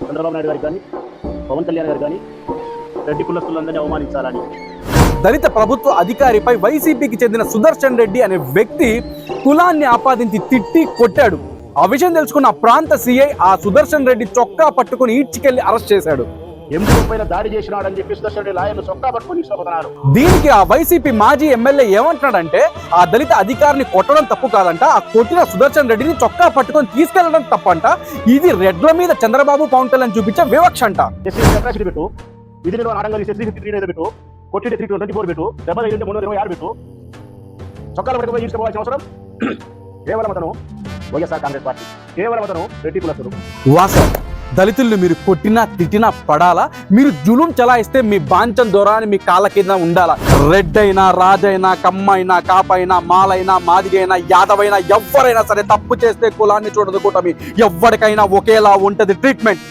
చంద్రబాబు నాయుడు గారికి కానీ పవన్ కళ్యాణ్ గారు కానీ రెడ్డి కులస్తులందరినీ అవమానించాలని. దళిత ప్రభుత్వ అధికారిపై వైసీపీకి చెందిన సుదర్శన్ రెడ్డి అనే వ్యక్తి కులాన్ని ఆపాదించి తిట్టి కొట్టాడు. ఆ విషయం తెలుసుకున్న ప్రాంత సిఐ ఆ సుదర్శన్ రెడ్డి చొక్కా పట్టుకుని ఈడ్చికెళ్లి అరెస్ట్ చేశాడు. ఎంపీ పైన దాడి చేసినాడని చెప్పి సుదర్శన్ రెడ్డి లాయర్ను చొక్కా పట్టుకుని తీసుకుపోతున్నారు. దీనికి ఆ వైసీపీ మాజీ ఎమ్మెల్యే ఏమంటున్నాడంటే ఆ దళిత అధికారిని కొట్టడం తప్పు కాదంట, ఆ కొట్టిన సుదర్శన్ రెడ్డిని చొక్కా పట్టుకొని తీసుకెళ్లడం తప్పంట. ఇది రెడ్ల మీద చంద్రబాబు పవన్ కళ్యాణ్ చూపించే వివక్ష అంట. కెపాసిటీ పెట్టు, ఇది నేను ఆడంగా 353 పెట్టు, కొట్టి 324 పెట్టు, 326 పెట్టు, చొక్కాలు పట్టుకుపోయి తీసుకుపోవాల్సిన అవసరం కేవలం అతను వైఎస్ఆర్ కాంగ్రెస్ పార్టీ, కేవలం అతను రెడ్డి కులస్తుడు. వాసం దళితుల్ని మీరు కొట్టినా తిట్టినా పడాలా? మీరు జులుం చలాయిస్తే మీ బాంచం దొరాని మీ కాళ్ళ కింద ఉండాలా? రెడ్ అయినా, రాజైనా, కమ్మైనా, కాపైనా, మాలైనా, మాదిగైనా, యాదవైనా, ఎవరైనా సరే తప్పు చేస్తే కులాన్ని చూడదు కూటమి. ఎవరికైనా ఒకేలా ఉంటది ట్రీట్మెంట్.